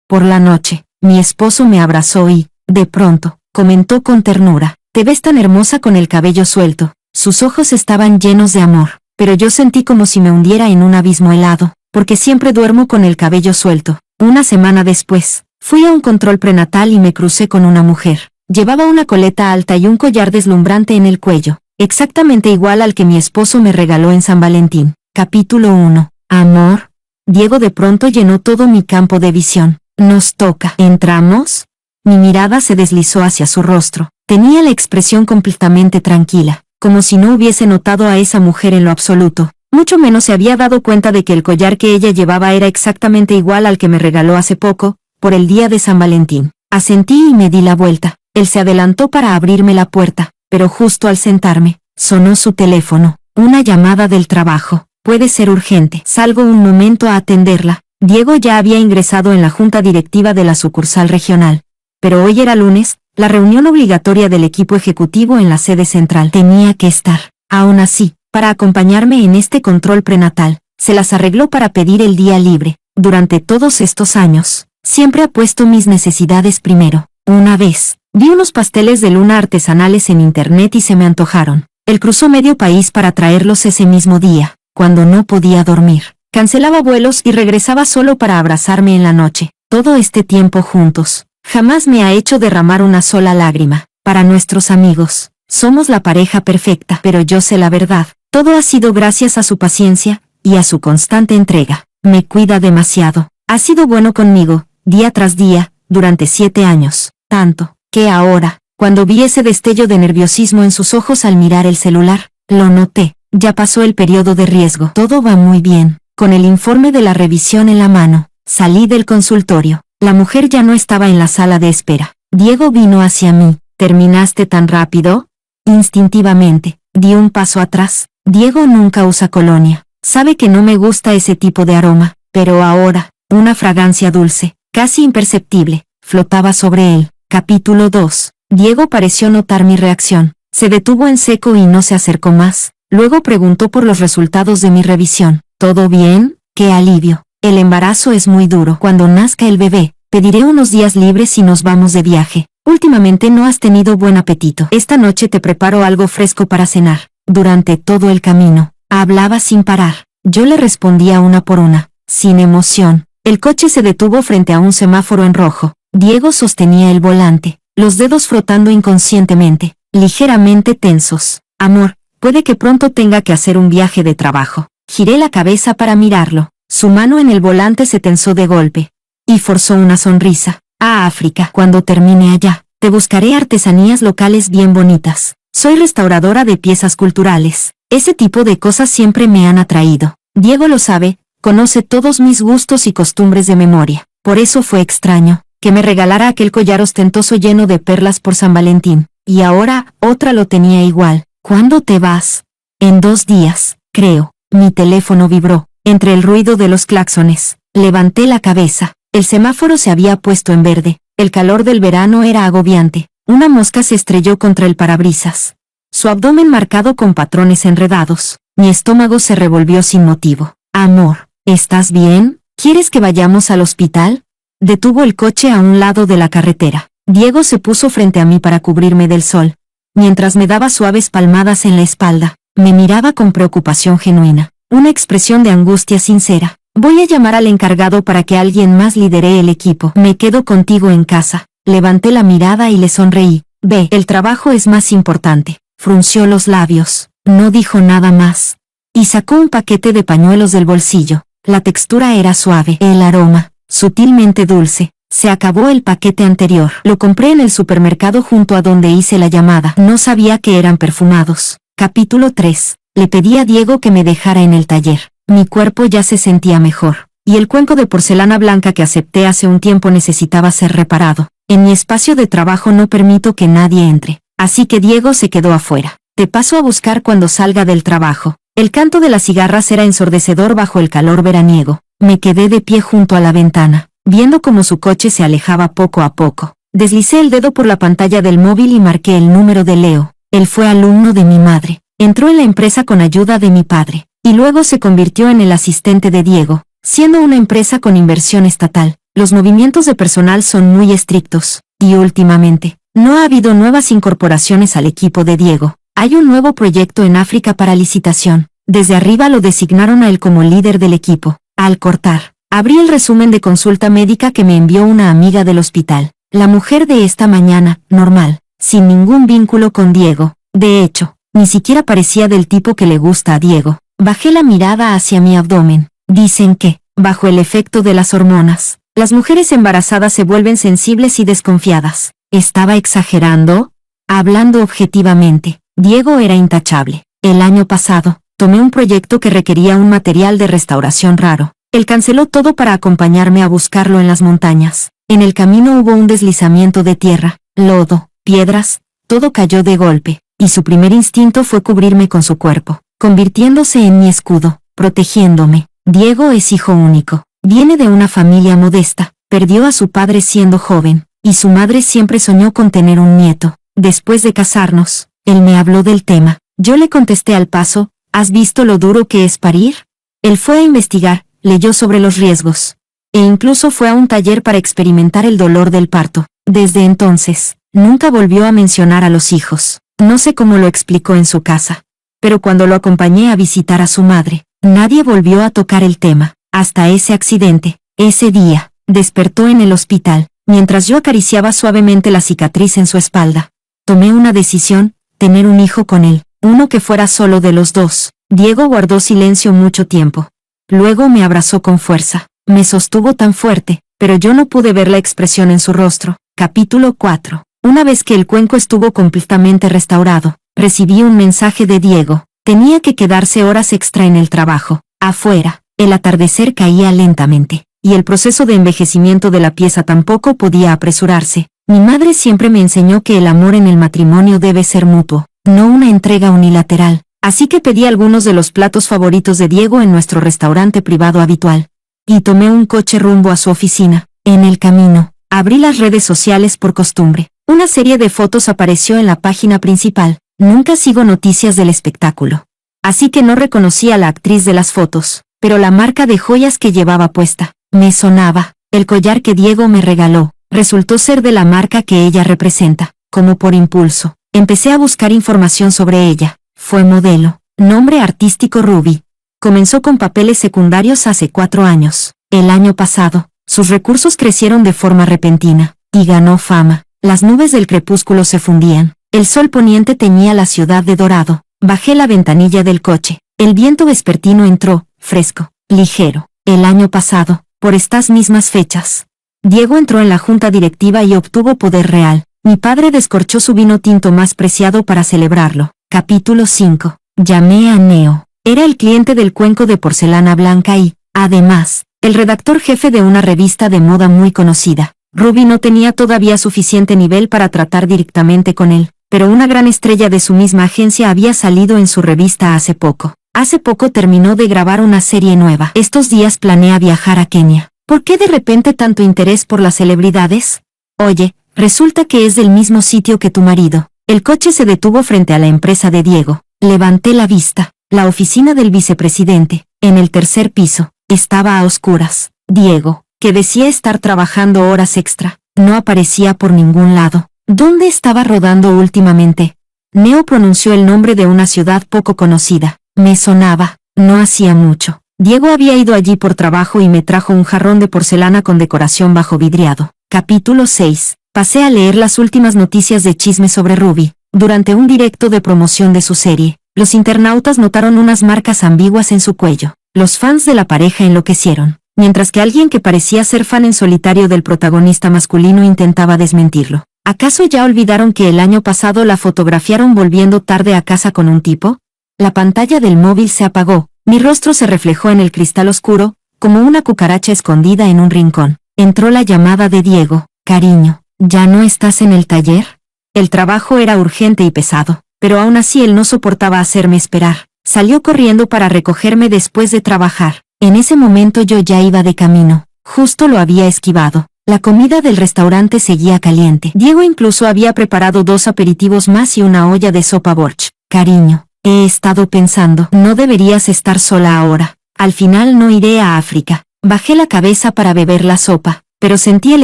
Por la noche, mi esposo me abrazó y, de pronto, comentó con ternura: «Te ves tan hermosa con el cabello suelto». Sus ojos estaban llenos de amor, pero yo sentí como si me hundiera en un abismo helado, porque siempre duermo con el cabello suelto. Una semana después, fui a un control prenatal y me crucé con una mujer. Llevaba una coleta alta y un collar deslumbrante en el cuello, exactamente igual al que mi esposo me regaló en San Valentín. Capítulo 1. Amor. Diego de pronto llenó todo mi campo de visión. Nos toca. ¿Entramos? Mi mirada se deslizó hacia su rostro. Tenía la expresión completamente tranquila, como si no hubiese notado a esa mujer en lo absoluto. Mucho menos se había dado cuenta de que el collar que ella llevaba era exactamente igual al que me regaló hace poco, por el día de San Valentín. Asentí y me di la vuelta. Él se adelantó para abrirme la puerta, pero justo al sentarme, sonó su teléfono. Una llamada del trabajo. Puede ser urgente. Salgo un momento a atenderla. Diego ya había ingresado en la junta directiva de la sucursal regional. Pero hoy era lunes, la reunión obligatoria del equipo ejecutivo en la sede central. Tenía que estar. Aún así, para acompañarme en este control prenatal, se las arregló para pedir el día libre. Durante todos estos años, siempre ha puesto mis necesidades primero. Una vez, vi unos pasteles de luna artesanales en internet y se me antojaron. Él cruzó medio país para traerlos ese mismo día, cuando no podía dormir. Cancelaba vuelos y regresaba solo para abrazarme en la noche. Todo este tiempo juntos, jamás me ha hecho derramar una sola lágrima. Para nuestros amigos, somos la pareja perfecta, pero yo sé la verdad. Todo ha sido gracias a su paciencia y a su constante entrega. Me cuida demasiado. Ha sido bueno conmigo, día tras día, durante 7 años. Tanto, que ahora, cuando vi ese destello de nerviosismo en sus ojos al mirar el celular, lo noté. Ya pasó el periodo de riesgo. Todo va muy bien. Con el informe de la revisión en la mano, salí del consultorio. La mujer ya no estaba en la sala de espera. Diego vino hacia mí. ¿Terminaste tan rápido? Instintivamente, di un paso atrás. Diego nunca usa colonia. Sabe que no me gusta ese tipo de aroma, pero ahora, una fragancia dulce, casi imperceptible, flotaba sobre él. Capítulo 2. Diego pareció notar mi reacción. Se detuvo en seco y no se acercó más. Luego preguntó por los resultados de mi revisión. ¿Todo bien? ¡Qué alivio! El embarazo es muy duro. Cuando nazca el bebé, pediré unos días libres y nos vamos de viaje. Últimamente no has tenido buen apetito. Esta noche te preparo algo fresco para cenar. Durante todo el camino, hablaba sin parar. Yo le respondía una por una, sin emoción. El coche se detuvo frente a un semáforo en rojo. Diego sostenía el volante, los dedos frotando inconscientemente, ligeramente tensos. Amor, puede que pronto tenga que hacer un viaje de trabajo. Giré la cabeza para mirarlo. Su mano en el volante se tensó de golpe, y forzó una sonrisa. A África. Cuando termine allá, te buscaré artesanías locales bien bonitas. Soy restauradora de piezas culturales. Ese tipo de cosas siempre me han atraído. Diego lo sabe, conoce todos mis gustos y costumbres de memoria. Por eso fue extraño que me regalara aquel collar ostentoso lleno de perlas por San Valentín. Y ahora, otra lo tenía igual. ¿Cuándo te vas? En 2 días, creo. Mi teléfono vibró. Entre el ruido de los claxones, levanté la cabeza. El semáforo se había puesto en verde. El calor del verano era agobiante. Una mosca se estrelló contra el parabrisas. Su abdomen marcado con patrones enredados. Mi estómago se revolvió sin motivo. Amor, ¿estás bien? ¿Quieres que vayamos al hospital? Detuvo el coche a un lado de la carretera. Diego se puso frente a mí para cubrirme del sol. Mientras me daba suaves palmadas en la espalda, me miraba con preocupación genuina. Una expresión de angustia sincera. Voy a llamar al encargado para que alguien más lidere el equipo. Me quedo contigo en casa. Levanté la mirada y le sonreí. Ve, el trabajo es más importante. Frunció los labios. No dijo nada más. Y sacó un paquete de pañuelos del bolsillo. La textura era suave. El aroma, sutilmente dulce. Se acabó el paquete anterior. Lo compré en el supermercado junto a donde hice la llamada. No sabía que eran perfumados. Capítulo 3. Le pedí a Diego que me dejara en el taller. Mi cuerpo ya se sentía mejor, y el cuenco de porcelana blanca que acepté hace un tiempo necesitaba ser reparado. En mi espacio de trabajo no permito que nadie entre, así que Diego se quedó afuera. Te paso a buscar cuando salga del trabajo. El canto de las cigarras era ensordecedor bajo el calor veraniego. Me quedé de pie junto a la ventana, viendo cómo su coche se alejaba poco a poco. Deslicé el dedo por la pantalla del móvil y marqué el número de Leo. Él fue alumno de mi madre. Entró en la empresa con ayuda de mi padre. Y luego se convirtió en el asistente de Diego, siendo una empresa con inversión estatal. Los movimientos de personal son muy estrictos, y últimamente, no ha habido nuevas incorporaciones al equipo de Diego. Hay un nuevo proyecto en África para licitación. Desde arriba lo designaron a él como líder del equipo. Al cortar, abrí el resumen de consulta médica que me envió una amiga del hospital. La mujer de esta mañana, normal, sin ningún vínculo con Diego. De hecho, ni siquiera parecía del tipo que le gusta a Diego. Bajé la mirada hacia mi abdomen. Dicen que, bajo el efecto de las hormonas, las mujeres embarazadas se vuelven sensibles y desconfiadas. ¿Estaba exagerando? Hablando objetivamente, Diego era intachable. El año pasado, tomé un proyecto que requería un material de restauración raro. Él canceló todo para acompañarme a buscarlo en las montañas. En el camino hubo un deslizamiento de tierra, lodo, piedras, todo cayó de golpe, y su primer instinto fue cubrirme con su cuerpo, convirtiéndose en mi escudo, protegiéndome. Diego es hijo único. Viene de una familia modesta, perdió a su padre siendo joven, y su madre siempre soñó con tener un nieto. Después de casarnos, él me habló del tema. Yo le contesté al paso, ¿has visto lo duro que es parir? Él fue a investigar, leyó sobre los riesgos, e incluso fue a un taller para experimentar el dolor del parto. Desde entonces, nunca volvió a mencionar a los hijos. No sé cómo lo explicó en su casa, pero cuando lo acompañé a visitar a su madre, nadie volvió a tocar el tema. Hasta ese accidente, ese día, despertó en el hospital, mientras yo acariciaba suavemente la cicatriz en su espalda. Tomé una decisión, tener un hijo con él, uno que fuera solo de los dos. Diego guardó silencio mucho tiempo. Luego me abrazó con fuerza, me sostuvo tan fuerte, pero yo no pude ver la expresión en su rostro. Capítulo 4. Una vez que el cuenco estuvo completamente restaurado, recibí un mensaje de Diego. Tenía que quedarse horas extra en el trabajo. Afuera, el atardecer caía lentamente, y el proceso de envejecimiento de la pieza tampoco podía apresurarse. Mi madre siempre me enseñó que el amor en el matrimonio debe ser mutuo, no una entrega unilateral. Así que pedí algunos de los platos favoritos de Diego en nuestro restaurante privado habitual, y tomé un coche rumbo a su oficina. En el camino, abrí las redes sociales por costumbre. Una serie de fotos apareció en la página principal. Nunca sigo noticias del espectáculo, así que no reconocí a la actriz de las fotos, pero la marca de joyas que llevaba puesta me sonaba. El collar que Diego me regaló resultó ser de la marca que ella representa. Como por impulso, empecé a buscar información sobre ella. Fue modelo. Nombre artístico Ruby. Comenzó con papeles secundarios hace 4 años. El año pasado, sus recursos crecieron de forma repentina, y ganó fama. Las nubes del crepúsculo se fundían. El sol poniente teñía la ciudad de dorado. Bajé la ventanilla del coche. El viento vespertino entró, fresco, ligero. El año pasado, por estas mismas fechas, Diego entró en la junta directiva y obtuvo poder real. Mi padre descorchó su vino tinto más preciado para celebrarlo. Capítulo 5. Llamé a Neo. Era el cliente del cuenco de porcelana blanca y, además, el redactor jefe de una revista de moda muy conocida. Ruby no tenía todavía suficiente nivel para tratar directamente con él, pero una gran estrella de su misma agencia había salido en su revista hace poco. Hace poco terminó de grabar una serie nueva. Estos días planea viajar a Kenia. ¿Por qué de repente tanto interés por las celebridades? Oye, resulta que es del mismo sitio que tu marido. El coche se detuvo frente a la empresa de Diego. Levanté la vista. La oficina del vicepresidente, en el 3er piso, estaba a oscuras. Diego, que decía estar trabajando horas extra, no aparecía por ningún lado. ¿Dónde estaba rodando últimamente? Neo pronunció el nombre de una ciudad poco conocida. Me sonaba, no hacía mucho. Diego había ido allí por trabajo y me trajo un jarrón de porcelana con decoración bajo vidriado. Capítulo 6. Pasé a leer las últimas noticias de chisme sobre Ruby. Durante un directo de promoción de su serie, los internautas notaron unas marcas ambiguas en su cuello. Los fans de la pareja enloquecieron, mientras que alguien que parecía ser fan en solitario del protagonista masculino intentaba desmentirlo. ¿Acaso ya olvidaron que el año pasado la fotografiaron volviendo tarde a casa con un tipo? La pantalla del móvil se apagó. Mi rostro se reflejó en el cristal oscuro, como una cucaracha escondida en un rincón. Entró la llamada de Diego. Cariño, ¿ya no estás en el taller? El trabajo era urgente y pesado, pero aún así él no soportaba hacerme esperar. Salió corriendo para recogerme después de trabajar. En ese momento yo ya iba de camino. Justo lo había esquivado. La comida del restaurante seguía caliente. Diego incluso había preparado 2 aperitivos más y una olla de sopa borsch. Cariño, he estado pensando, no deberías estar sola ahora. Al final no iré a África. Bajé la cabeza para beber la sopa. pero sentí el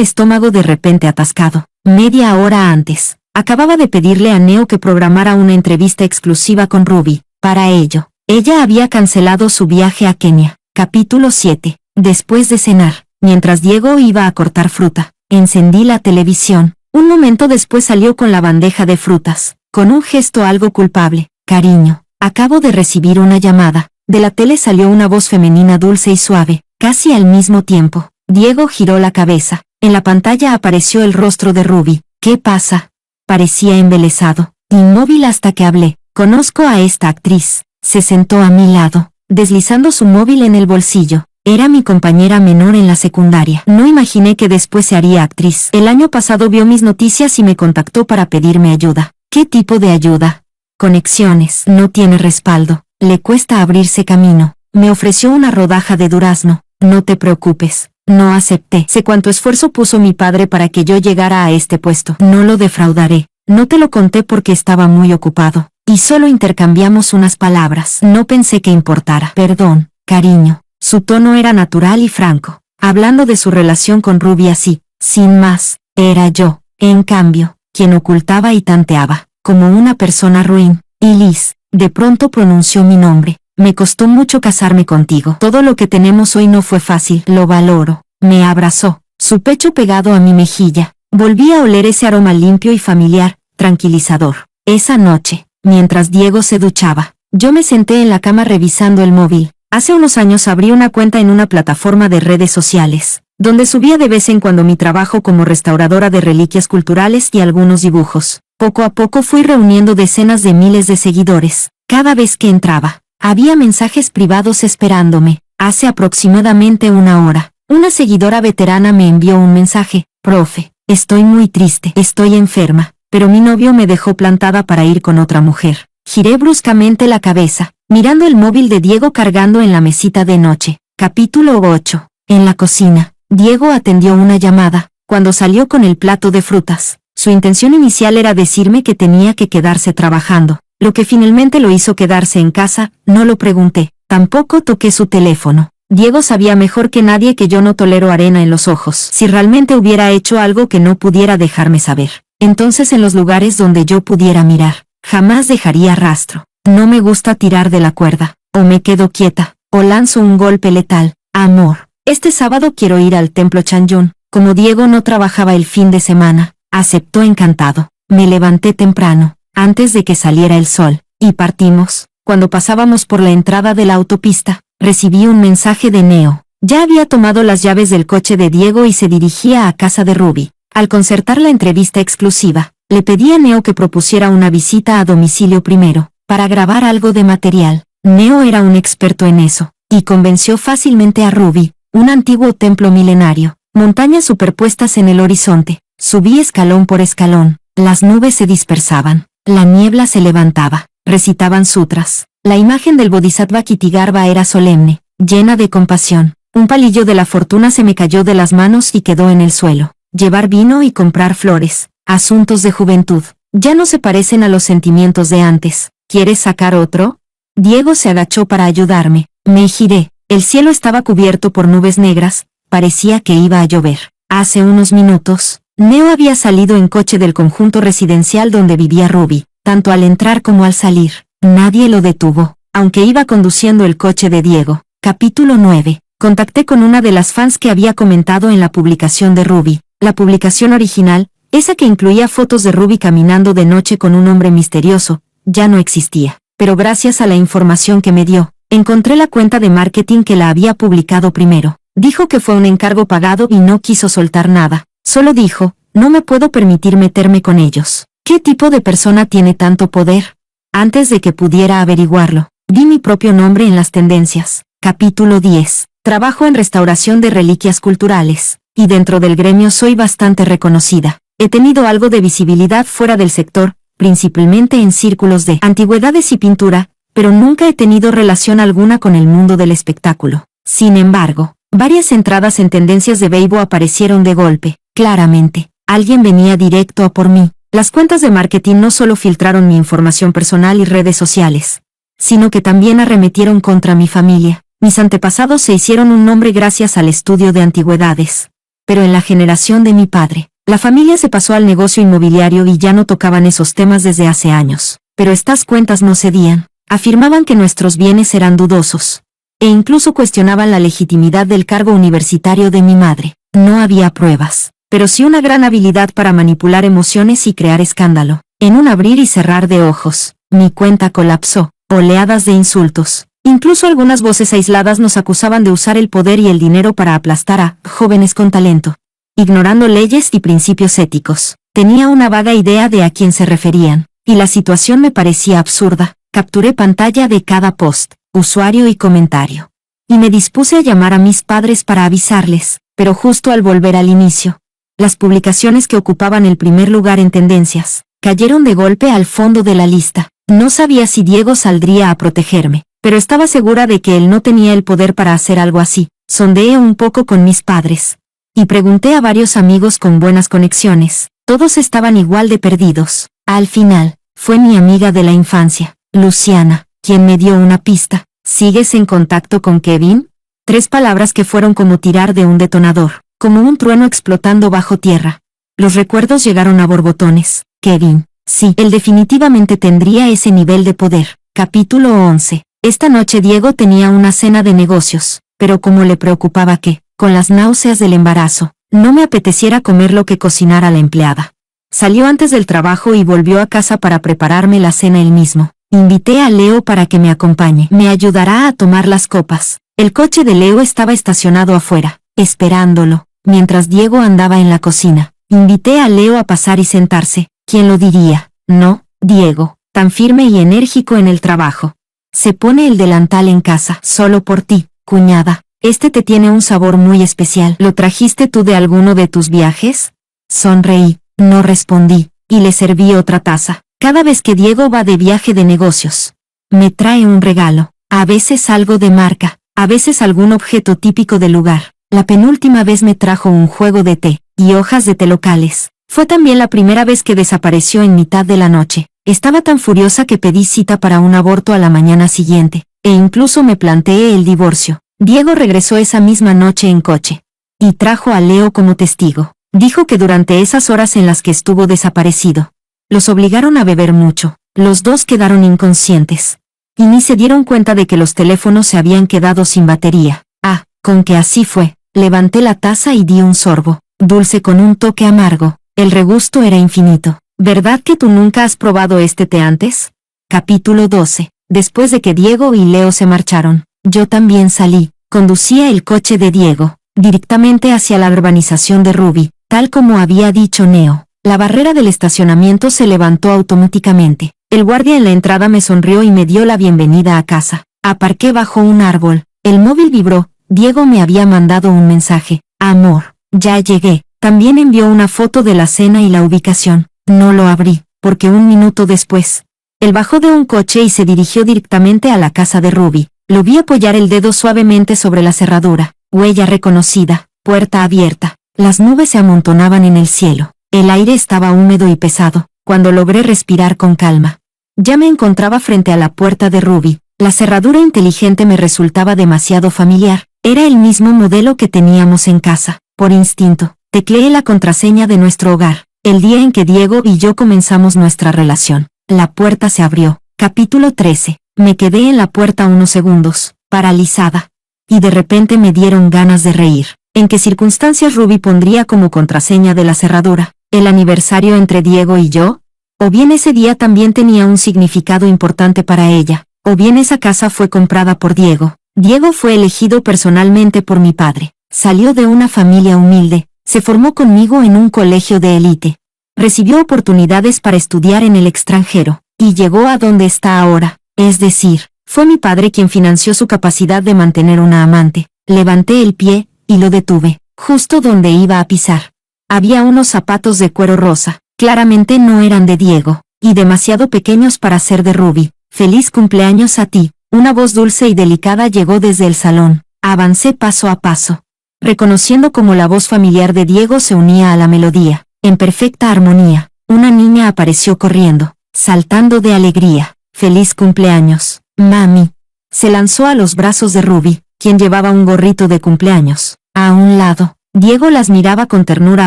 estómago de repente atascado. Media hora antes, acababa de pedirle a Neo que programara una entrevista exclusiva con Ruby. Para ello, ella había cancelado su viaje a Kenia. Capítulo 7. Después de cenar, mientras Diego iba a cortar fruta, encendí la televisión. Un momento después salió con la bandeja de frutas, con un gesto algo culpable. Cariño, acabo de recibir una llamada. De la tele salió una voz femenina dulce y suave, casi al mismo tiempo. Diego giró la cabeza. En la pantalla apareció el rostro de Ruby. ¿Qué pasa? Parecía embelesado, inmóvil hasta que hablé. Conozco a esta actriz. Se sentó a mi lado, deslizando su móvil en el bolsillo. Era mi compañera menor en la secundaria. No imaginé que después se haría actriz. El año pasado vio mis noticias y me contactó para pedirme ayuda. ¿Qué tipo de ayuda? Conexiones. No tiene respaldo. Le cuesta abrirse camino. Me ofreció una rodaja de durazno. No te preocupes. No acepté. Sé cuánto esfuerzo puso mi padre para que yo llegara a este puesto. No lo defraudaré. No te lo conté porque estaba muy ocupado. Y solo intercambiamos unas palabras. No pensé que importara. Perdón, cariño. Su tono era natural y franco. Hablando de su relación con Ruby así, sin más, era yo, en cambio, quien ocultaba y tanteaba, como una persona ruin. Y Liz, de pronto pronunció mi nombre. Me costó mucho casarme contigo. Todo lo que tenemos hoy no fue fácil. Lo valoro. Me abrazó, su pecho pegado a mi mejilla. Volví a oler ese aroma limpio y familiar, tranquilizador. Esa noche, mientras Diego se duchaba, yo me senté en la cama revisando el móvil. Hace unos años abrí una cuenta en una plataforma de redes sociales, donde subía de vez en cuando mi trabajo como restauradora de reliquias culturales y algunos dibujos. Poco a poco fui reuniendo decenas de miles de seguidores. Cada vez que entraba, había mensajes privados esperándome. Hace aproximadamente una hora, una seguidora veterana me envió un mensaje. Profe, estoy muy triste, estoy enferma, pero mi novio me dejó plantada para ir con otra mujer. Giré bruscamente la cabeza, mirando el móvil de Diego cargando en la mesita de noche. Capítulo 8. En la cocina, Diego atendió una llamada, cuando salió con el plato de frutas. Su intención inicial era decirme que tenía que quedarse trabajando. Lo que finalmente lo hizo quedarse en casa, no lo pregunté. Tampoco toqué su teléfono. Diego sabía mejor que nadie que yo no tolero arena en los ojos. Si realmente hubiera hecho algo que no pudiera dejarme saber, entonces en los lugares donde yo pudiera mirar, jamás dejaría rastro. No me gusta tirar de la cuerda. O me quedo quieta, o lanzo un golpe letal. Amor, este sábado quiero ir al templo Chanyun. Como Diego no trabajaba el fin de semana, aceptó encantado. Me levanté temprano, antes de que saliera el sol, y partimos. Cuando pasábamos por la entrada de la autopista, recibí un mensaje de Neo. Ya había tomado las llaves del coche de Diego y se dirigía a casa de Ruby. Al concertar la entrevista exclusiva, le pedí a Neo que propusiera una visita a domicilio primero, para grabar algo de material. Neo era un experto en eso, y convenció fácilmente a Ruby. Un antiguo templo milenario, montañas superpuestas en el horizonte. Subí escalón por escalón. Las nubes se dispersaban, la niebla se levantaba, recitaban sutras. La imagen del Bodhisattva Kitigarba era solemne, llena de compasión. Un palillo de la fortuna se me cayó de las manos y quedó en el suelo. Llevar vino y comprar flores, asuntos de juventud, ya no se parecen a los sentimientos de antes. ¿Quieres sacar otro? Diego se agachó para ayudarme. Me giré. El cielo estaba cubierto por nubes negras, parecía que iba a llover. Hace unos minutos, Neo había salido en coche del conjunto residencial donde vivía Ruby. Tanto al entrar como al salir, nadie lo detuvo, aunque iba conduciendo el coche de Diego. Capítulo 9. Contacté con una de las fans que había comentado en la publicación de Ruby. La publicación original, esa que incluía fotos de Ruby caminando de noche con un hombre misterioso, ya no existía. Pero gracias a la información que me dio, encontré la cuenta de marketing que la había publicado primero. Dijo que fue un encargo pagado y no quiso soltar nada. Solo dijo, no me puedo permitir meterme con ellos. ¿Qué tipo de persona tiene tanto poder? Antes de que pudiera averiguarlo, vi mi propio nombre en las tendencias. Capítulo 10. Trabajo en restauración de reliquias culturales, y dentro del gremio soy bastante reconocida. He tenido algo de visibilidad fuera del sector, principalmente en círculos de antigüedades y pintura, pero nunca he tenido relación alguna con el mundo del espectáculo. Sin embargo, varias entradas en tendencias de Weibo aparecieron de golpe. Claramente, alguien venía directo a por mí. Las cuentas de marketing no solo filtraron mi información personal y redes sociales, sino que también arremetieron contra mi familia. Mis antepasados se hicieron un nombre gracias al estudio de antigüedades. pero en la generación de mi padre, la familia se pasó al negocio inmobiliario y ya no tocaban esos temas desde hace años. Pero estas cuentas no cedían. Afirmaban que nuestros bienes eran dudosos. E incluso cuestionaban la legitimidad del cargo universitario de mi madre. No había pruebas, pero sí una gran habilidad para manipular emociones y crear escándalo. En un abrir y cerrar de ojos, mi cuenta colapsó. Oleadas de insultos. Incluso algunas voces aisladas nos acusaban de usar el poder y el dinero para aplastar a jóvenes con talento. Ignorando leyes y principios éticos. Tenía una vaga idea de a quién se referían, y la situación me parecía absurda. Capturé pantalla de cada post, usuario y comentario. Y me dispuse a llamar a mis padres para avisarles, pero justo al volver al inicio, las publicaciones que ocupaban el primer lugar en tendencias, cayeron de golpe al fondo de la lista. No sabía si Diego saldría a protegerme, pero estaba segura de que él no tenía el poder para hacer algo así. Sondeé un poco con mis padres. Y pregunté a varios amigos con buenas conexiones. Todos estaban igual de perdidos. Al final, fue mi amiga de la infancia, Luciana, quien me dio una pista. ¿Sigues en contacto con Kevin? 3 palabras que fueron como tirar de un detonador, como un trueno explotando bajo tierra. Los recuerdos llegaron a borbotones. Kevin. Sí, él definitivamente tendría ese nivel de poder. Capítulo 11. Esta noche Diego tenía una cena de negocios, pero como le preocupaba que, con las náuseas del embarazo, no me apeteciera comer lo que cocinara la empleada. Salió antes del trabajo y volvió a casa para prepararme la cena él mismo. Invité a Leo para que me acompañe. Me ayudará a tomar las copas. El coche de Leo estaba estacionado afuera, esperándolo, mientras Diego andaba en la cocina. Invité a Leo a pasar y sentarse. ¿Quién lo diría? No, Diego, tan firme y enérgico en el trabajo. Se pone el delantal en casa, solo por ti, cuñada. Este te tiene un sabor muy especial. ¿Lo trajiste tú de alguno de tus viajes? Sonreí, no respondí, y le serví otra taza. Cada vez que Diego va de viaje de negocios, me trae un regalo. A veces algo de marca, a veces algún objeto típico del lugar. La penúltima vez me trajo un juego de té y hojas de té locales. Fue también la primera vez que desapareció en mitad de la noche. Estaba tan furiosa que pedí cita para un aborto a la mañana siguiente, e incluso me planteé el divorcio. Diego regresó esa misma noche en coche. Y trajo a Leo como testigo. Dijo que durante esas horas en las que estuvo desaparecido, los obligaron a beber mucho. Los dos quedaron inconscientes. Y ni se dieron cuenta de que los teléfonos se habían quedado sin batería. Ah, con que así fue. Levanté la taza y di un sorbo, dulce con un toque amargo. El regusto era infinito. ¿Verdad que tú nunca has probado este té antes? Capítulo 12. Después de que Diego y Leo se marcharon, yo también salí. Conducía el coche de Diego, directamente hacia la urbanización de Ruby, tal como había dicho Neo. La barrera del estacionamiento se levantó automáticamente. El guardia en la entrada me sonrió y me dio la bienvenida a casa. Aparqué bajo un árbol. El móvil vibró. Diego me había mandado un mensaje. Amor, ya llegué. También envió una foto de la cena y la ubicación. No lo abrí, porque un minuto después, él bajó de un coche y se dirigió directamente a la casa de Ruby. Lo vi apoyar el dedo suavemente sobre la cerradura. Huella reconocida, puerta abierta. Las nubes se amontonaban en el cielo. El aire estaba húmedo y pesado, cuando logré respirar con calma. Ya me encontraba frente a la puerta de Ruby. La cerradura inteligente me resultaba demasiado familiar. Era el mismo modelo que teníamos en casa. Por instinto, tecleé la contraseña de nuestro hogar. El día en que Diego y yo comenzamos nuestra relación. La puerta se abrió. Capítulo 13. Me quedé en la puerta unos segundos, paralizada. Y de repente me dieron ganas de reír. ¿En qué circunstancias Ruby pondría como contraseña de la cerradura? ¿El aniversario entre Diego y yo? ¿O bien ese día también tenía un significado importante para ella? ¿O bien esa casa fue comprada por Diego? Diego fue elegido personalmente por mi padre. Salió de una familia humilde. Se formó conmigo en un colegio de élite. Recibió oportunidades para estudiar en el extranjero, y llegó a donde está ahora. Es decir, fue mi padre quien financió su capacidad de mantener una amante. Levanté el pie, y lo detuve, justo donde iba a pisar. Había unos zapatos de cuero rosa, claramente no eran de Diego, y demasiado pequeños para ser de Ruby. Feliz cumpleaños a ti. Una voz dulce y delicada llegó desde el salón. Avancé paso a paso, reconociendo cómo la voz familiar de Diego se unía a la melodía. En perfecta armonía, una niña apareció corriendo, saltando de alegría. Feliz cumpleaños, mami. Se lanzó a los brazos de Ruby, quien llevaba un gorrito de cumpleaños. A un lado, Diego las miraba con ternura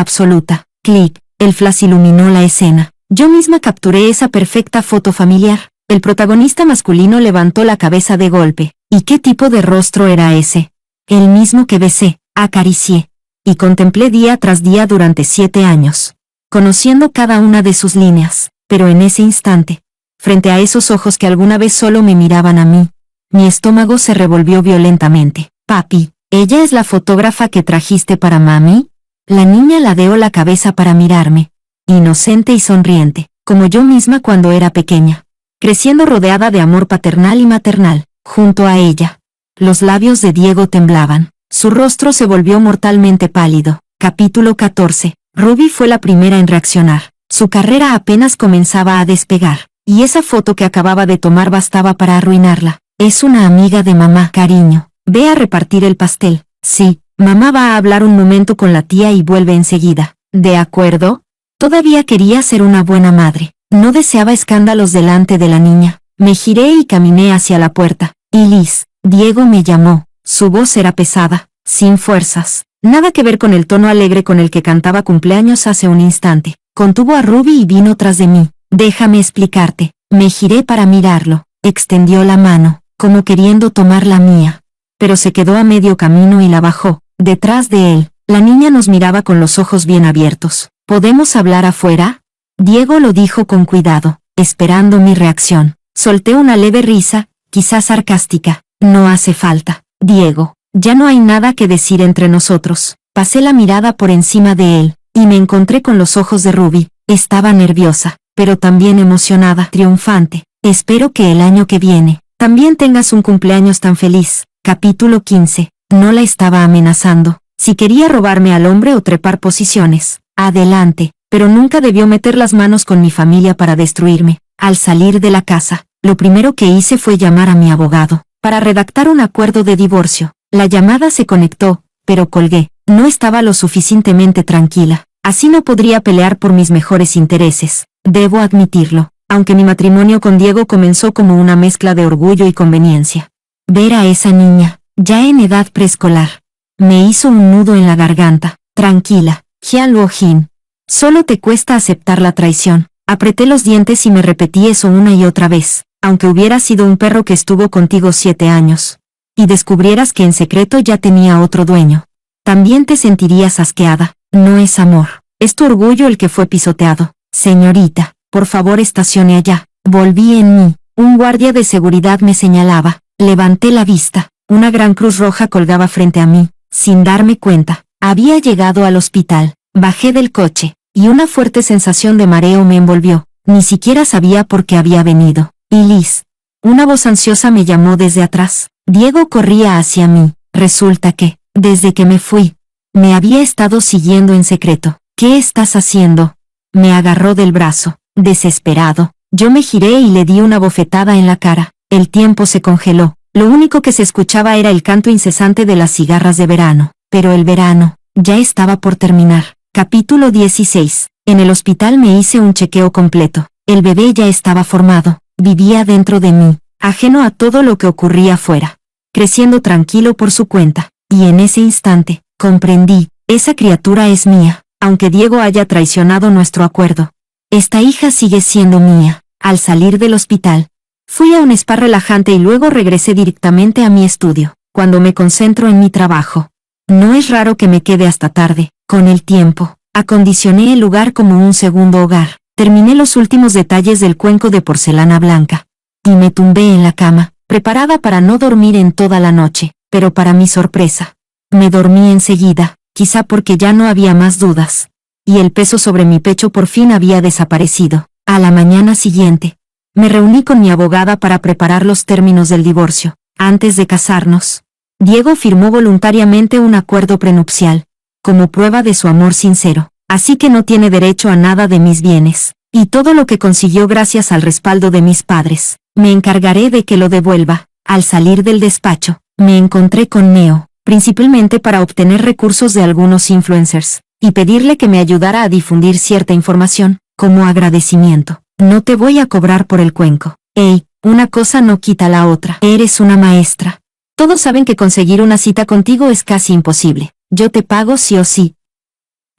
absoluta. Clic, el flash iluminó la escena. Yo misma capturé esa perfecta foto familiar. El protagonista masculino levantó la cabeza de golpe. ¿Y qué tipo de rostro era ese? El mismo que besé, acaricié y contemplé día tras día durante 7 años, conociendo cada una de sus líneas, pero en ese instante, frente a esos ojos que alguna vez solo me miraban a mí, mi estómago se revolvió violentamente. Papi, ¿ella es la fotógrafa que trajiste para mami? La niña ladeó la cabeza para mirarme, inocente y sonriente, como yo misma cuando era pequeña, creciendo rodeada de amor paternal y maternal, junto a ella. Los labios de Diego temblaban. Su rostro se volvió mortalmente pálido. Capítulo 14. Ruby fue la primera en reaccionar. Su carrera apenas comenzaba a despegar, y esa foto que acababa de tomar bastaba para arruinarla. Es una amiga de mamá, cariño. Ve a repartir el pastel. Sí, mamá va a hablar un momento con la tía y vuelve enseguida. ¿De acuerdo? Todavía quería ser una buena madre. No deseaba escándalos delante de la niña. Me giré y caminé hacia la puerta. Y Liz, Diego me llamó. Su voz era pesada, sin fuerzas. Nada que ver con el tono alegre con el que cantaba cumpleaños hace un instante. Contuvo a Ruby y vino tras de mí. Déjame explicarte. Me giré para mirarlo. Extendió la mano, como queriendo tomar la mía. Pero se quedó a medio camino y la bajó. Detrás de él, la niña nos miraba con los ojos bien abiertos. ¿Podemos hablar afuera? Diego lo dijo con cuidado, esperando mi reacción. Solté una leve risa, quizás sarcástica. No hace falta, Diego. Ya no hay nada que decir entre nosotros. Pasé la mirada por encima de él, y me encontré con los ojos de Ruby. Estaba nerviosa, pero también emocionada, triunfante. Espero que el año que viene, también tengas un cumpleaños tan feliz. Capítulo 15. No la estaba amenazando. Si quería robarme al hombre o trepar posiciones, adelante, pero nunca debió meter las manos con mi familia para destruirme. Al salir de la casa, lo primero que hice fue llamar a mi abogado, para redactar un acuerdo de divorcio. La llamada se conectó, pero colgué. No estaba lo suficientemente tranquila. Así no podría pelear por mis mejores intereses. Debo admitirlo, aunque mi matrimonio con Diego comenzó como una mezcla de orgullo y conveniencia. Ver a esa niña, ya en edad preescolar, me hizo un nudo en la garganta. Tranquila, Jian Luojin. Solo te cuesta aceptar la traición. Apreté los dientes y me repetí eso una y otra vez. Aunque hubiera sido un perro que estuvo contigo 7 años, y descubrieras que en secreto ya tenía otro dueño, también te sentirías asqueada. No es amor, es tu orgullo el que fue pisoteado. Señorita, por favor estacione allá. Volví en mí. Un guardia de seguridad me señalaba. Levanté la vista. Una gran cruz roja colgaba frente a mí. Sin darme cuenta, había llegado al hospital. Bajé del coche, y una fuerte sensación de mareo me envolvió. Ni siquiera sabía por qué había venido. Y Liz. Una voz ansiosa me llamó desde atrás. Diego corría hacia mí. Resulta que, desde que me fui, me había estado siguiendo en secreto. ¿Qué estás haciendo? Me agarró del brazo, desesperado. Yo me giré y le di una bofetada en la cara. El tiempo se congeló. Lo único que se escuchaba era el canto incesante de las cigarras de verano. Pero el verano ya estaba por terminar. Capítulo 16. En el hospital me hice un chequeo completo. El bebé ya estaba formado. Vivía dentro de mí, ajeno a todo lo que ocurría afuera, creciendo tranquilo por su cuenta. Y en ese instante, comprendí, esa criatura es mía, aunque Diego haya traicionado nuestro acuerdo. Esta hija sigue siendo mía. Al salir del hospital, fui a un spa relajante y luego regresé directamente a mi estudio. Cuando me concentro en mi trabajo, no es raro que me quede hasta tarde. Con el tiempo, acondicioné el lugar como un segundo hogar. Terminé los últimos detalles del cuenco de porcelana blanca, y me tumbé en la cama, preparada para no dormir en toda la noche. Pero para mi sorpresa, me dormí enseguida, quizá porque ya no había más dudas, y el peso sobre mi pecho por fin había desaparecido. A la mañana siguiente, me reuní con mi abogada para preparar los términos del divorcio. Antes de casarnos, Diego firmó voluntariamente un acuerdo prenupcial, como prueba de su amor sincero, así que no tiene derecho a nada de mis bienes, y todo lo que consiguió gracias al respaldo de mis padres, me encargaré de que lo devuelva. Al salir del despacho, me encontré con Neo, principalmente para obtener recursos de algunos influencers, y pedirle que me ayudara a difundir cierta información, como agradecimiento. No te voy a cobrar por el cuenco. Ey, una cosa no quita la otra. Eres una maestra. Todos saben que conseguir una cita contigo es casi imposible. yo te pago sí o sí.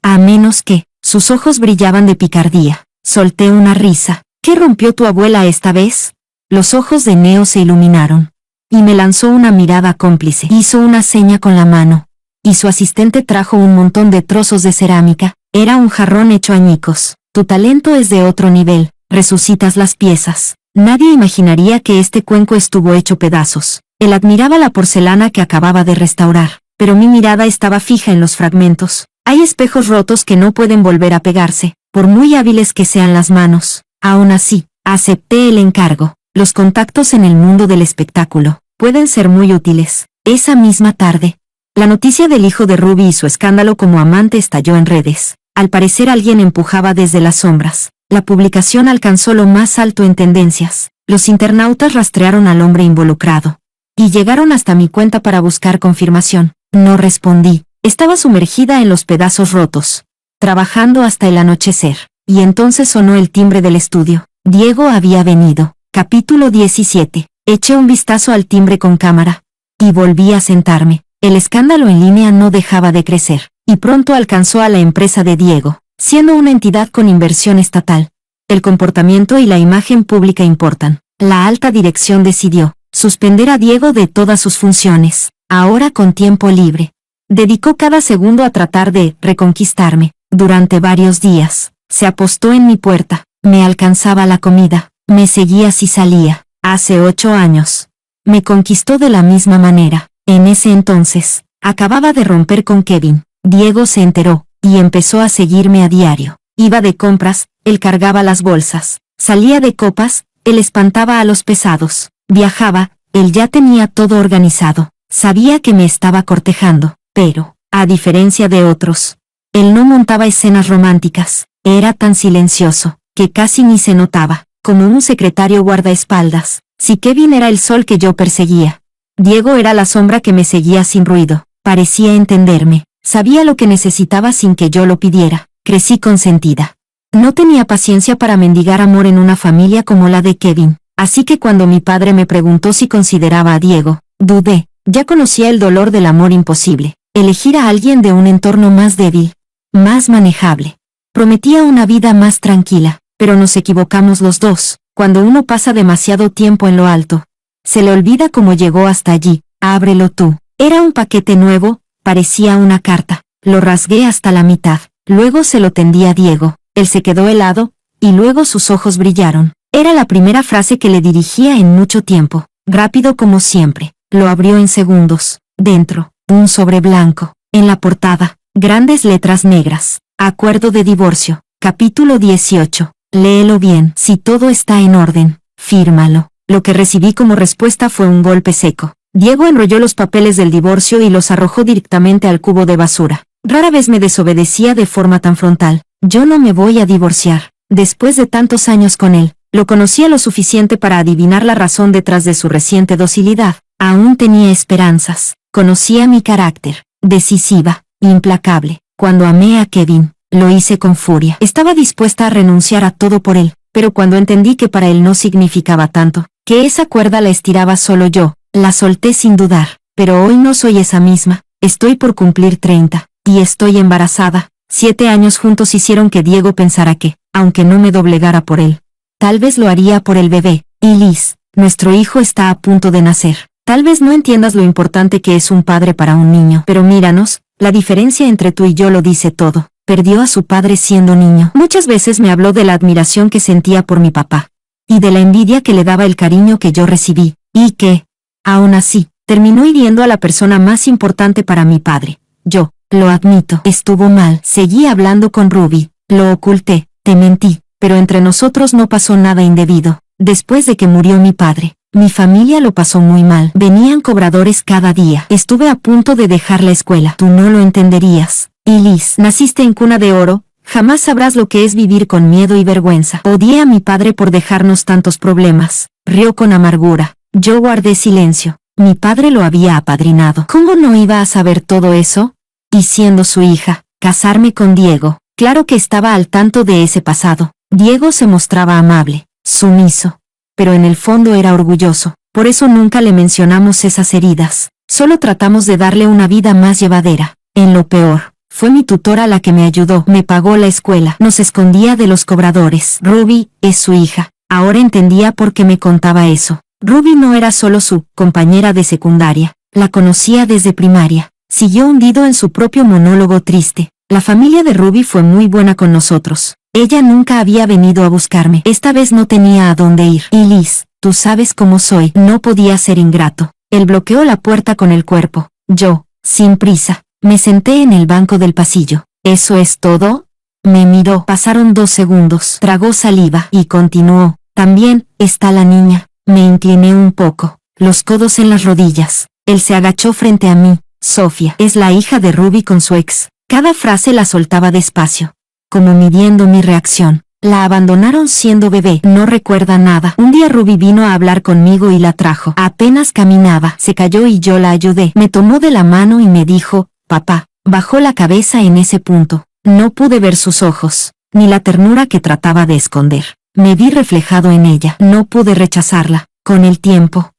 A menos que, sus ojos brillaban de picardía. Solté una risa. ¿Qué rompió tu abuela esta vez? Los ojos de Neo se iluminaron. Y me lanzó una mirada cómplice. Hizo una seña con la mano. Y su asistente trajo un montón de trozos de cerámica. Era un jarrón hecho añicos. Tu talento es de otro nivel. Resucitas las piezas. Nadie imaginaría que este cuenco estuvo hecho pedazos. Él admiraba la porcelana que acababa de restaurar, pero mi mirada estaba fija en los fragmentos. Hay espejos rotos que no pueden volver a pegarse, por muy hábiles que sean las manos. Aún así, acepté el encargo. Los contactos en el mundo del espectáculo pueden ser muy útiles. Esa misma tarde, la noticia del hijo de Ruby y su escándalo como amante estalló en redes. Al parecer alguien empujaba desde las sombras. La publicación alcanzó lo más alto en tendencias. Los internautas rastrearon al hombre involucrado. Y llegaron hasta mi cuenta para buscar confirmación. No respondí. Estaba sumergida en los pedazos rotos, trabajando hasta el anochecer. Y entonces sonó el timbre del estudio. Diego había venido. Capítulo 17. Eché un vistazo al timbre con cámara. Y volví a sentarme. El escándalo en línea no dejaba de crecer. Y pronto alcanzó a la empresa de Diego, siendo una entidad con inversión estatal. El comportamiento y la imagen pública importan. La alta dirección decidió suspender a Diego de todas sus funciones, ahora con tiempo libre. Dedicó cada segundo a tratar de reconquistarme. Durante varios días, se apostó en mi puerta, me alcanzaba la comida, me seguía si salía. Hace 8 años. Me conquistó de la misma manera. En ese entonces, acababa de romper con Kevin. Diego se enteró, y empezó a seguirme a diario. Iba de compras, él cargaba las bolsas. Salía de copas, él espantaba a los pesados. Viajaba, él ya tenía todo organizado. Sabía que me estaba cortejando, pero, a diferencia de otros, él no montaba escenas románticas. Era tan silencioso, que casi ni se notaba, como un secretario guardaespaldas. Si Kevin era el sol que yo perseguía, Diego era la sombra que me seguía sin ruido. Parecía entenderme. Sabía lo que necesitaba sin que yo lo pidiera. Crecí consentida. No tenía paciencia para mendigar amor en una familia como la de Kevin. Así que cuando mi padre me preguntó si consideraba a Diego, dudé. Ya conocía el dolor del amor imposible. Elegir a alguien de un entorno más débil, más manejable. Prometía una vida más tranquila, pero nos equivocamos los dos. Cuando uno pasa demasiado tiempo en lo alto, se le olvida cómo llegó hasta allí. Ábrelo tú. Era un paquete nuevo, parecía una carta. Lo rasgué hasta la mitad. Luego se lo tendí a Diego. Él se quedó helado, y luego sus ojos brillaron. Era la primera frase que le dirigía en mucho tiempo. Rápido como siempre. Lo abrió en segundos. Dentro, un sobre blanco. En la portada, grandes letras negras. Acuerdo de divorcio. Capítulo 18. Léelo bien. Si todo está en orden, fírmalo. Lo que recibí como respuesta fue un golpe seco. Diego enrolló los papeles del divorcio y los arrojó directamente al cubo de basura. Rara vez me desobedecía de forma tan frontal. Yo no me voy a divorciar. Después de tantos años con él, lo conocía lo suficiente para adivinar la razón detrás de su reciente docilidad. Aún tenía esperanzas. Conocía mi carácter. Decisiva, implacable. Cuando amé a Kevin, lo hice con furia. Estaba dispuesta a renunciar a todo por él, pero cuando entendí que para él no significaba tanto, que esa cuerda la estiraba solo yo, la solté sin dudar. Pero hoy no soy esa misma. Estoy por cumplir 30, y estoy embarazada. 7 años juntos hicieron que Diego pensara que, aunque no me doblegara por él, tal vez lo haría por el bebé. Y Liz, nuestro hijo está a punto de nacer. Tal vez no entiendas lo importante que es un padre para un niño, pero míranos, la diferencia entre tú y yo lo dice todo. Perdió a su padre siendo niño. Muchas veces me habló de la admiración que sentía por mi papá, y de la envidia que le daba el cariño que yo recibí, y que, aún así, terminó hiriendo a la persona más importante para mi padre. Yo, lo admito, estuvo mal. Seguí hablando con Ruby, lo oculté, te mentí, pero entre nosotros no pasó nada indebido. Después de que murió mi padre, mi familia lo pasó muy mal. Venían cobradores cada día. Estuve a punto de dejar la escuela. Tú no lo entenderías. Y Liz, naciste en cuna de oro, jamás sabrás lo que es vivir con miedo y vergüenza. Odié a mi padre por dejarnos tantos problemas. Rió con amargura. Yo guardé silencio. Mi padre lo había apadrinado. ¿Cómo no iba a saber todo eso? Y siendo su hija, casarme con Diego. Claro que estaba al tanto de ese pasado. Diego se mostraba amable, sumiso, pero en el fondo era orgulloso. Por eso nunca le mencionamos esas heridas. Solo tratamos de darle una vida más llevadera. En lo peor, fue mi tutora la que me ayudó, me pagó la escuela, nos escondía de los cobradores. Ruby es su hija. Ahora entendía por qué me contaba eso. Ruby no era solo su compañera de secundaria, la conocía desde primaria. Siguió hundido en su propio monólogo triste. La familia de Ruby fue muy buena con nosotros. Ella nunca había venido a buscarme. Esta vez no tenía a dónde ir. Y Liz, tú sabes cómo soy. No podía ser ingrato. Él bloqueó la puerta con el cuerpo. Yo, sin prisa, me senté en el banco del pasillo. ¿Eso es todo? Me miró. Pasaron 2 segundos. Tragó saliva y continuó. También está la niña. Me incliné un poco, los codos en las rodillas. Él se agachó frente a mí. Sofía es la hija de Ruby con su ex. Cada frase la soltaba despacio, como midiendo mi reacción. La abandonaron siendo bebé, no recuerda nada. Un día Ruby vino a hablar conmigo y la trajo. Apenas caminaba, se cayó y yo la ayudé. Me tomó de la mano y me dijo, papá. Bajó la cabeza en ese punto. No pude ver sus ojos, ni la ternura que trataba de esconder. Me vi reflejado en ella. No pude rechazarla. Con el tiempo,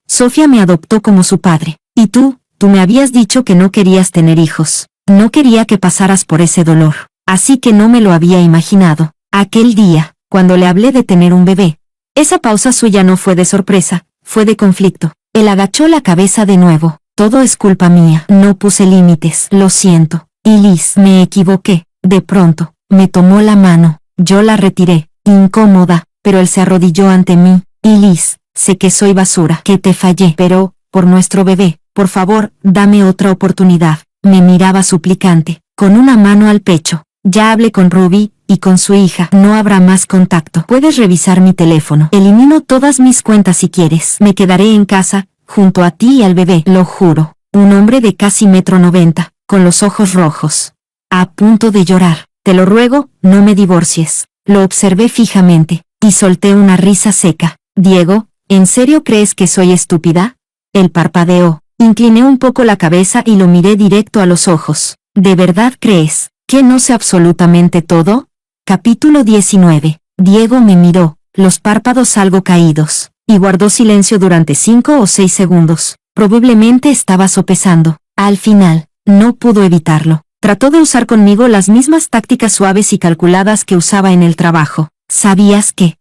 Sofía me adoptó como su padre. Y tú me habías dicho que no querías tener hijos. No quería que pasaras por ese dolor. Así que no me lo había imaginado. Aquel día, cuando le hablé de tener un bebé, esa pausa suya no fue de sorpresa, fue de conflicto. Él agachó la cabeza de nuevo. Todo es culpa mía. No puse límites. Lo siento. Y Liz, me equivoqué. De pronto, me tomó la mano. Yo la retiré. Incómoda, pero él se arrodilló ante mí. Y Liz, sé que soy basura, que te fallé, pero, por nuestro bebé, por favor, dame otra oportunidad. Me miraba suplicante, con una mano al pecho. Ya hablé con Ruby, y con su hija. No habrá más contacto. Puedes revisar mi teléfono. Elimino todas mis cuentas si quieres. Me quedaré en casa, junto a ti y al bebé, lo juro. Un hombre de casi 1,90 m, con los ojos rojos. A punto de llorar. Te lo ruego, no me divorcies. Lo observé fijamente, y solté una risa seca. Diego, ¿en serio crees que soy estúpida? Él parpadeó. Incliné un poco la cabeza y lo miré directo a los ojos. ¿De verdad crees que no sé absolutamente todo? Capítulo 19. Diego me miró, los párpados algo caídos, y guardó silencio durante 5 o 6 segundos. Probablemente estaba sopesando. Al final, no pudo evitarlo. Trató de usar conmigo las mismas tácticas suaves y calculadas que usaba en el trabajo. ¿Sabías que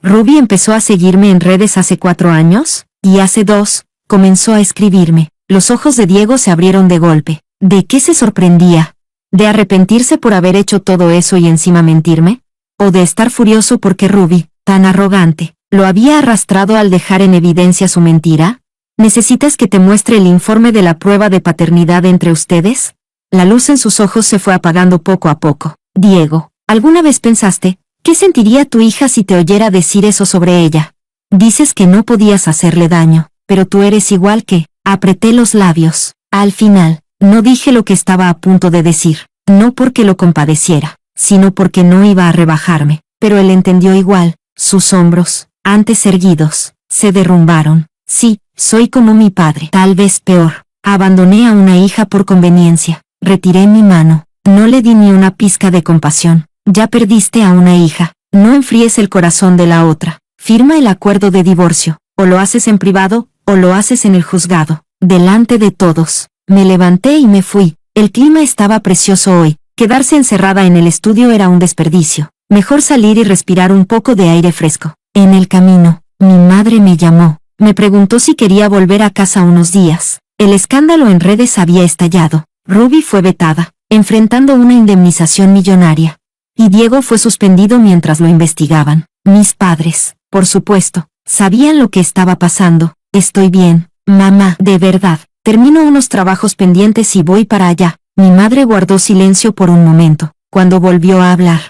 Ruby empezó a seguirme en redes hace 4 años? Y hace 2, comenzó a escribirme. Los ojos de Diego se abrieron de golpe. ¿De qué se sorprendía? ¿De arrepentirse por haber hecho todo eso y encima mentirme? ¿O de estar furioso porque Ruby, tan arrogante, lo había arrastrado al dejar en evidencia su mentira? ¿Necesitas que te muestre el informe de la prueba de paternidad entre ustedes? La luz en sus ojos se fue apagando poco a poco. Diego, ¿alguna vez pensaste, qué sentiría tu hija si te oyera decir eso sobre ella? Dices que no podías hacerle daño, pero tú eres igual que... Apreté los labios. Al final, no dije lo que estaba a punto de decir, no porque lo compadeciera, sino porque no iba a rebajarme. Pero él entendió igual. Sus hombros, antes erguidos, se derrumbaron. Sí, soy como mi padre, tal vez peor. Abandoné a una hija por conveniencia. Retiré mi mano. No le di ni una pizca de compasión. Ya perdiste a una hija. No enfríes el corazón de la otra. Firma el acuerdo de divorcio. O lo haces en privado, o lo haces en el juzgado. Delante de todos. Me levanté y me fui. El clima estaba precioso hoy. Quedarse encerrada en el estudio era un desperdicio. Mejor salir y respirar un poco de aire fresco. En el camino, mi madre me llamó. Me preguntó si quería volver a casa unos días. El escándalo en redes había estallado. Ruby fue vetada, enfrentando una indemnización millonaria. Y Diego fue suspendido mientras lo investigaban. Mis padres, por supuesto, sabían lo que estaba pasando. Estoy bien, mamá, de verdad. Termino unos trabajos pendientes y voy para allá. Mi madre guardó silencio por un momento. Cuando volvió a hablar,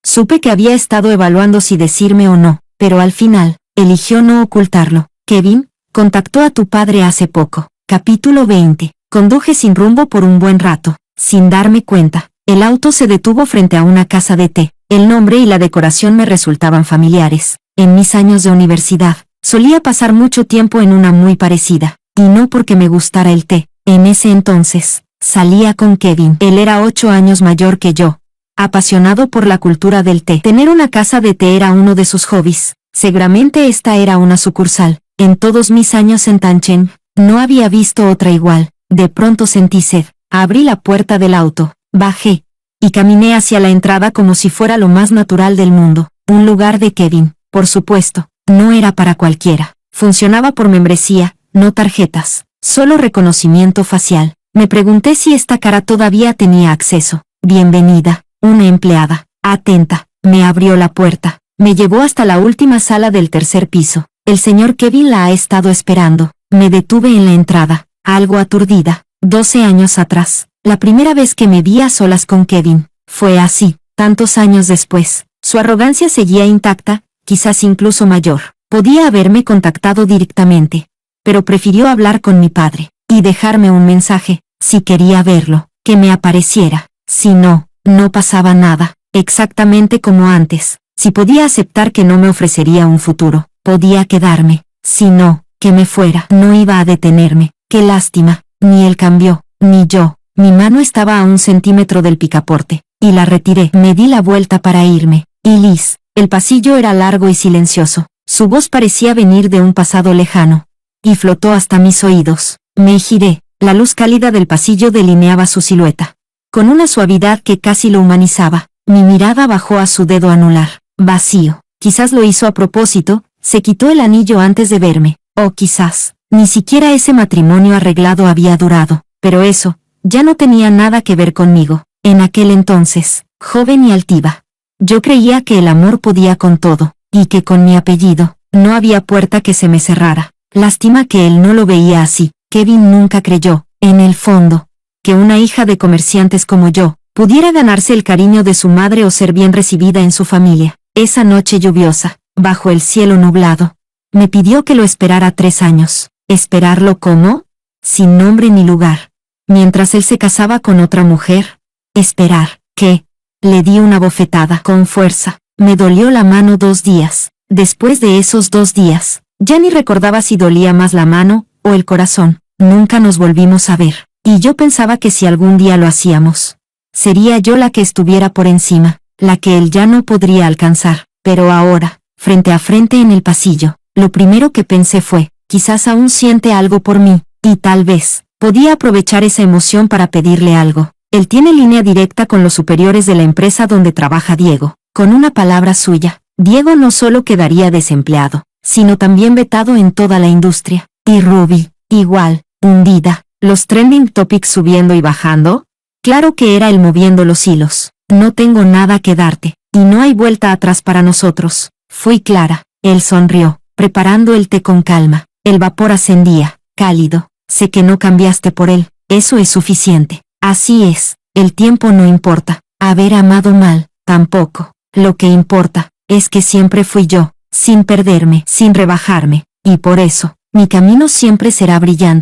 supe que había estado evaluando si decirme o no, pero al final, eligió no ocultarlo. Kevin, contactó a tu padre hace poco. Capítulo 20. Conduje sin rumbo por un buen rato. Sin darme cuenta, el auto se detuvo frente a una casa de té. El nombre y la decoración me resultaban familiares. En mis años de universidad, solía pasar mucho tiempo en una muy parecida. Y no porque me gustara el té. En ese entonces, salía con Kevin. Él era 8 años mayor que yo. Apasionado por la cultura del té. Tener una casa de té era uno de sus hobbies. Seguramente esta era una sucursal. En todos mis años en Tanchen, no había visto otra igual. De pronto sentí sed. Abrí la puerta del auto, bajé, y caminé hacia la entrada como si fuera lo más natural del mundo. Un lugar de Kevin, por supuesto, no era para cualquiera. Funcionaba por membresía, no tarjetas, solo reconocimiento facial. Me pregunté si esta cara todavía tenía acceso. Bienvenida, una empleada, atenta, me abrió la puerta, me llevó hasta la última sala del tercer piso. El señor Kevin la ha estado esperando. Me detuve en la entrada, algo aturdida. 12 años atrás, la primera vez que me vi a solas con Kevin, fue así. Tantos años después, su arrogancia seguía intacta, quizás incluso mayor. Podía haberme contactado directamente, pero prefirió hablar con mi padre y dejarme un mensaje, si quería verlo, que me apareciera. Si no, no pasaba nada, exactamente como antes. Si podía aceptar que no me ofrecería un futuro, podía quedarme. Si no, que me fuera. No iba a detenerme. Qué lástima. Ni él cambió, ni yo. Mi mano estaba a 1 centímetro del picaporte, y la retiré. Me di la vuelta para irme. Y Liz, el pasillo era largo y silencioso. Su voz parecía venir de un pasado lejano, y flotó hasta mis oídos. Me giré. La luz cálida del pasillo delineaba su silueta, con una suavidad que casi lo humanizaba. Mi mirada bajó a su dedo anular, vacío. Quizás lo hizo a propósito, se quitó el anillo antes de verme, o quizás, ni siquiera ese matrimonio arreglado había durado. Pero eso, ya no tenía nada que ver conmigo. En aquel entonces, joven y altiva, yo creía que el amor podía con todo, y que con mi apellido, no había puerta que se me cerrara. Lástima que él no lo veía así. Kevin nunca creyó, en el fondo, que una hija de comerciantes como yo, pudiera ganarse el cariño de su madre o ser bien recibida en su familia. Esa noche lluviosa, bajo el cielo nublado, me pidió que lo esperara 3 años. ¿Esperarlo cómo? Sin nombre ni lugar. Mientras él se casaba con otra mujer. ¿Esperar qué? Le di una bofetada con fuerza. Me dolió la mano 2 días. Después de esos 2 días, ya ni recordaba si dolía más la mano o el corazón. Nunca nos volvimos a ver, y yo pensaba que si algún día lo hacíamos, sería yo la que estuviera por encima, la que él ya no podría alcanzar. Pero ahora, frente a frente en el pasillo, lo primero que pensé fue, quizás aún siente algo por mí, y tal vez, podía aprovechar esa emoción para pedirle algo. Él tiene línea directa con los superiores de la empresa donde trabaja Diego. Con una palabra suya, Diego no solo quedaría desempleado, sino también vetado en toda la industria. Y Ruby, igual, hundida, los trending topics subiendo y bajando. Claro que era él moviendo los hilos. No tengo nada que darte, y no hay vuelta atrás para nosotros. Fui clara. Él sonrió, preparando el té con calma. El vapor ascendía, cálido. Sé que no cambiaste por él, eso es suficiente. Así es, el tiempo no importa. Haber amado mal, tampoco. Lo que importa, es que siempre fui yo, sin perderme, sin rebajarme, y por eso, mi camino siempre será brillante.